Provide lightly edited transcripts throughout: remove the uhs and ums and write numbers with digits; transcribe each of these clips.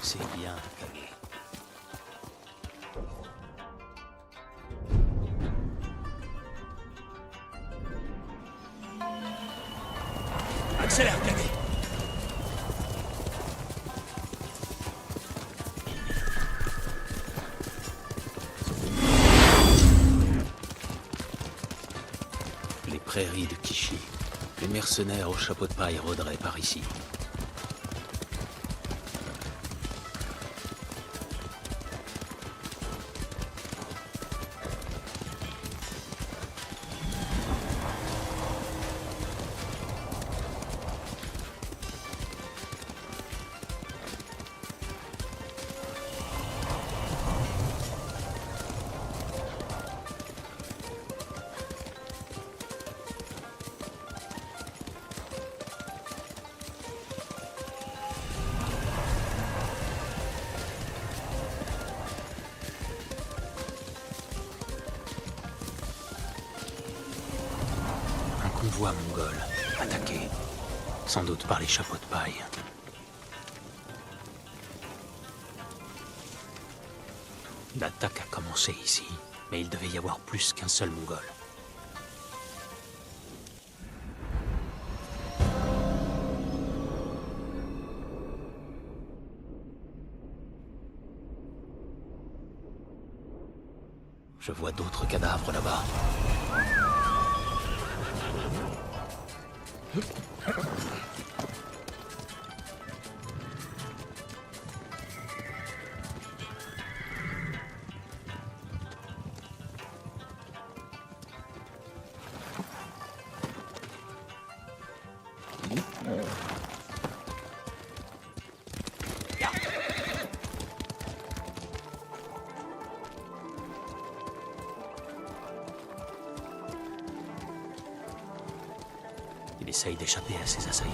C'est bien, Kage. Accélère, Kage. Les prairies de Kishi. Les mercenaires au chapeau de paille rôderaient par ici. Convoi mongol, attaqué. Sans doute par les chapeaux de paille. L'attaque a commencé ici, mais il devait y avoir plus qu'un seul mongol. Je vois d'autres cadavres là-bas. Il essaye d'échapper à ses assaillants.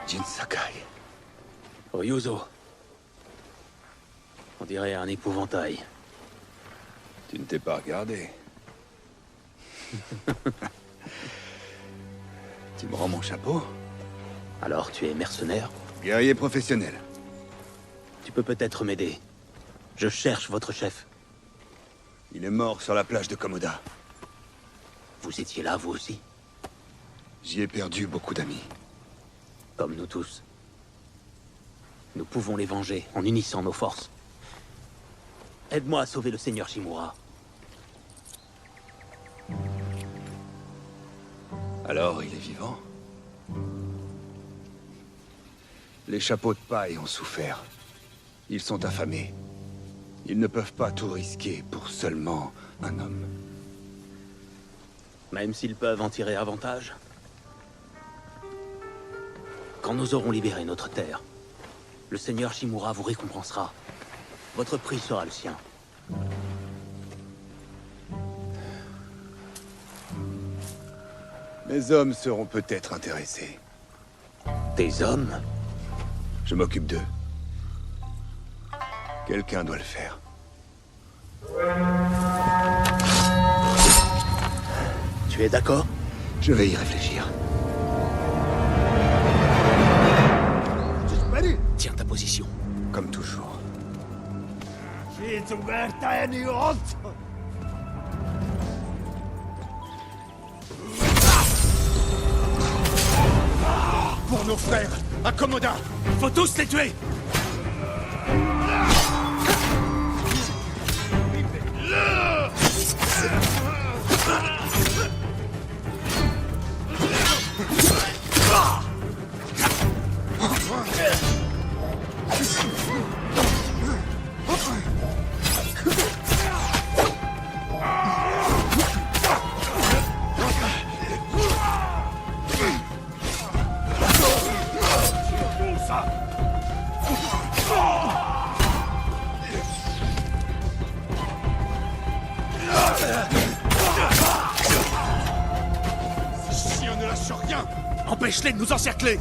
Jin Sakai. Ryuzo. On dirait un épouvantail. Tu ne t'es pas regardé. Tu me rends mon chapeau? Alors tu es mercenaire? Guerrier professionnel. Tu peux peut-être m'aider. Je cherche votre chef. Il est mort sur la plage de Komoda. Vous étiez là, vous aussi? J'y ai perdu beaucoup d'amis. Comme nous tous. Nous pouvons les venger en unissant nos forces. Aide-moi à sauver le seigneur Shimura. Alors, il est vivant? Les chapeaux de paille ont souffert. Ils sont affamés. Ils ne peuvent pas tout risquer pour seulement un homme. Même s'ils peuvent en tirer avantage. Quand nous aurons libéré notre terre, le seigneur Shimura vous récompensera. Votre prix sera le sien. Mes hommes seront peut-être intéressés. Tes hommes? Je m'occupe d'eux. Quelqu'un doit le faire. Tu es d'accord? Je vais y réfléchir. Tiens ta position. Comme toujours. Pour nos frères, à Komoda! Faut tous les tuer! Si on ne lâche rien, Empêche-les de nous encercler!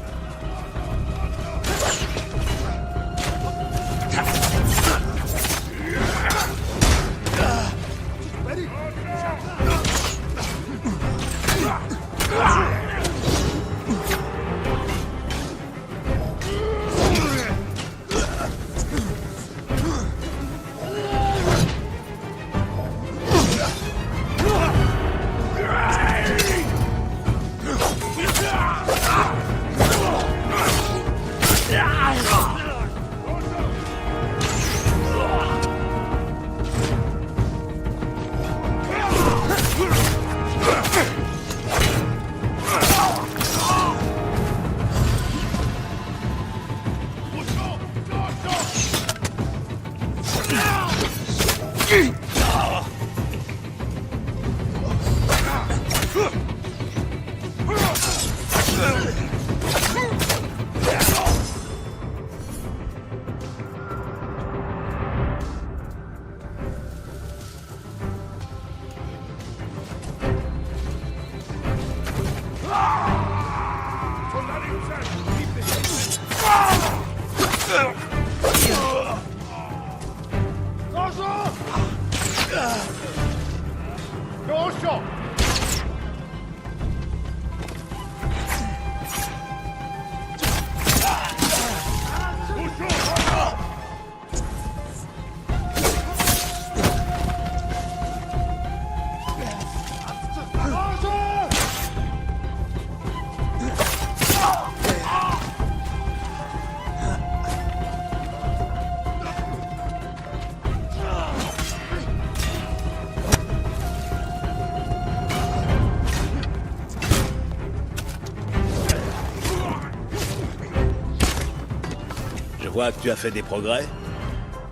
je vois que tu as fait des progrès.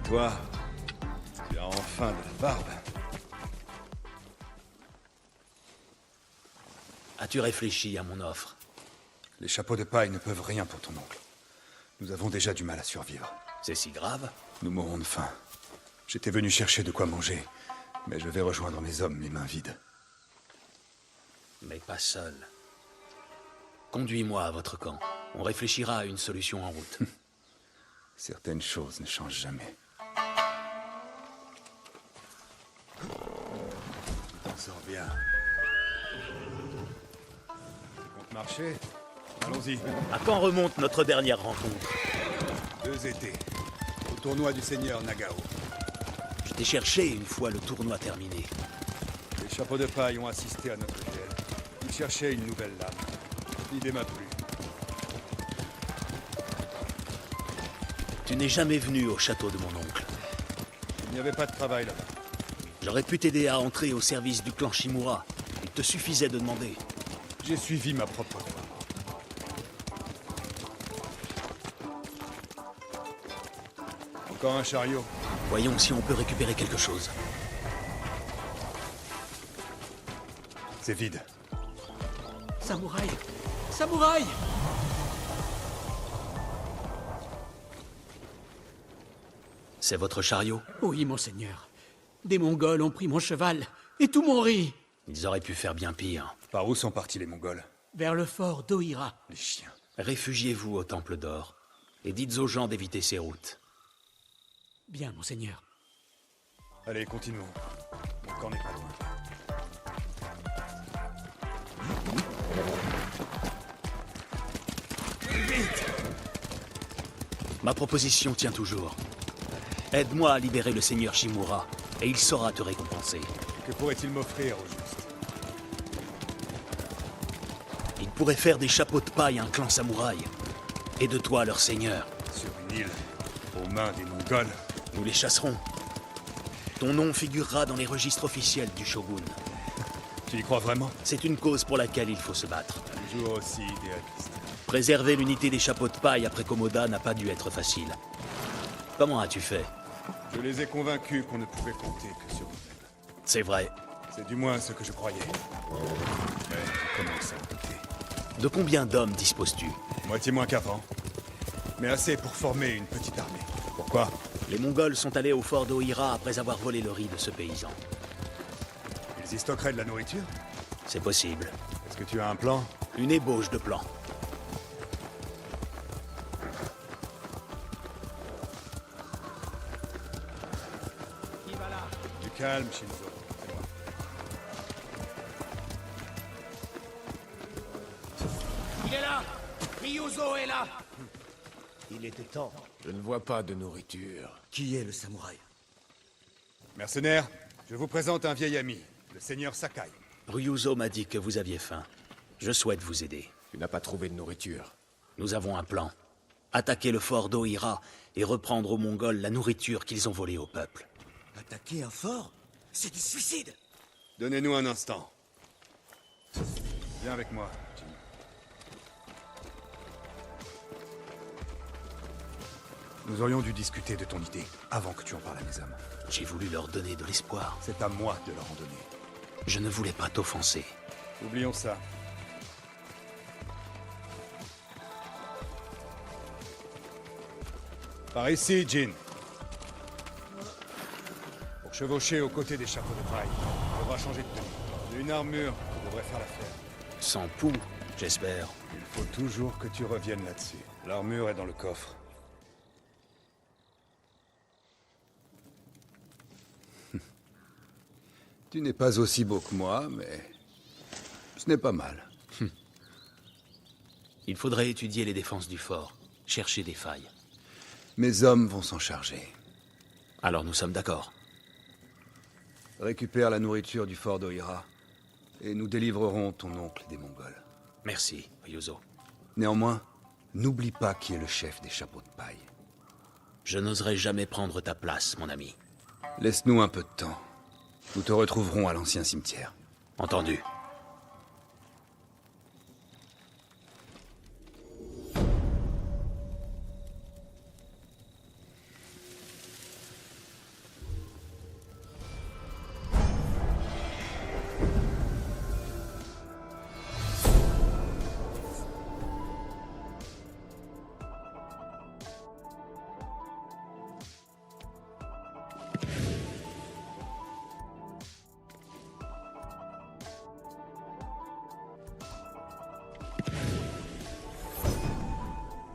Toi, tu as enfin de la barbe. As-tu réfléchi à mon offre? Les chapeaux de paille ne peuvent rien pour ton oncle. Nous avons déjà du mal à survivre. C'est si grave? Nous mourrons de faim. J'étais venu chercher de quoi manger, mais je vais rejoindre mes hommes les mains vides. Mais pas seul. Conduis-moi à votre camp. On réfléchira à une solution en route. Certaines choses ne changent jamais. T'en sors bien. Tu comptes marcher? Allons-y. À quand remonte notre dernière rencontre? 2 étés. Au tournoi du seigneur Nagao. Je t'ai cherché une fois le tournoi terminé. Les chapeaux de paille ont assisté à notre duel. Ils cherchaient une nouvelle lame. L'idée m'a plu. Tu n'es jamais venu au château de mon oncle. Il n'y avait pas de travail là-bas. J'aurais pu t'aider à entrer au service du clan Shimura. Il te suffisait de demander. J'ai suivi ma propre voie. Encore un chariot. Voyons si on peut récupérer quelque chose. C'est vide. Samouraï! Samouraï! C'est votre chariot? Oui, monseigneur. Des Mongols ont pris mon cheval et tout mon riz. Ils auraient pu faire bien pire. Par où sont partis les Mongols? Vers le fort d'Ohira. Les chiens. Réfugiez-vous au Temple d'Or et dites aux gens d'éviter ces routes. Bien, monseigneur. Allez, continuons. Mon camp n'est pas loin. Ma proposition tient toujours. Aide-moi à libérer le seigneur Shimura, et il saura te récompenser. Que pourrait-il m'offrir au juste? Il pourrait faire des chapeaux de paille à un clan samouraï. Et de toi, leur seigneur. Sur une île, aux mains des Mongols. Nous les chasserons. Ton nom figurera dans les registres officiels du shogun. Tu y crois vraiment? C'est une cause pour laquelle il faut se battre. Toujours aussi idéaliste. Préserver l'unité des chapeaux de paille après Komoda n'a pas dû être facile. Comment as-tu fait? Je les ai convaincus qu'on ne pouvait compter que sur eux-mêmes. C'est vrai. C'est du moins ce que je croyais. Mais je commence à en douter. De combien d'hommes disposes-tu? Moitié moins qu'avant. Mais assez pour former une petite armée. Pourquoi? Les Mongols sont allés au fort d'Ohira après avoir volé le riz de ce paysan. Ils y stockeraient de la nourriture? C'est possible. Est-ce que tu as un plan? Une ébauche de plan. Du calme, Shinzo. C'est moi. Il est là! Ryuzo est là! Il était temps. Je ne vois pas de nourriture. Qui est le samouraï? Mercenaires, je vous présente un vieil ami, le seigneur Sakai. Ryuzo m'a dit que vous aviez faim. Je souhaite vous aider. Tu n'as pas trouvé de nourriture. Nous avons un plan. Attaquer le fort d'Ohira et reprendre aux Mongols la nourriture qu'ils ont volée au peuple. Attaquer un fort? C'est du suicide! Donnez-nous un instant. Viens avec moi, Jin. Nous aurions dû discuter de ton idée avant que tu en parles à mes hommes. J'ai voulu leur donner de l'espoir. C'est à moi de leur en donner. Je ne voulais pas t'offenser. Oublions ça. Par ici, Jin. Pour chevaucher aux côtés des chapeaux de paille, tu devras changer de tenue. Une armure devrait faire l'affaire. Sans poux, j'espère. Il faut toujours que tu reviennes là-dessus. L'armure est dans le coffre. Tu n'es pas aussi beau que moi, mais ce n'est pas mal. Il faudrait étudier les défenses du fort, chercher des failles. Mes hommes vont s'en charger. Alors nous sommes d'accord. Récupère la nourriture du fort d'Ohira, et nous délivrerons ton oncle des Mongols. Merci, Ryuzo. Néanmoins, n'oublie pas qui est le chef des chapeaux de paille. Je n'oserais jamais prendre ta place, mon ami. Laisse-nous un peu de temps. Nous te retrouverons à l'ancien cimetière. Entendu.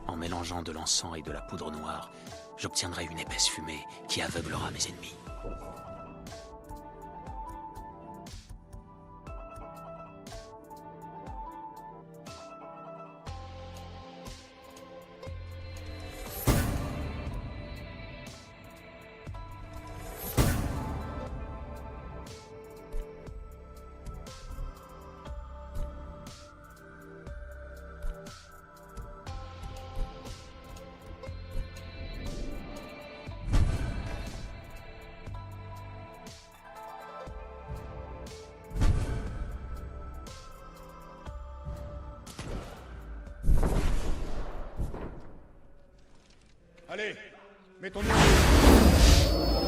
En mélangeant de l'encens et de la poudre noire, j'obtiendrai une épaisse fumée qui aveuglera mes ennemis. Allez, mettons-nous en route.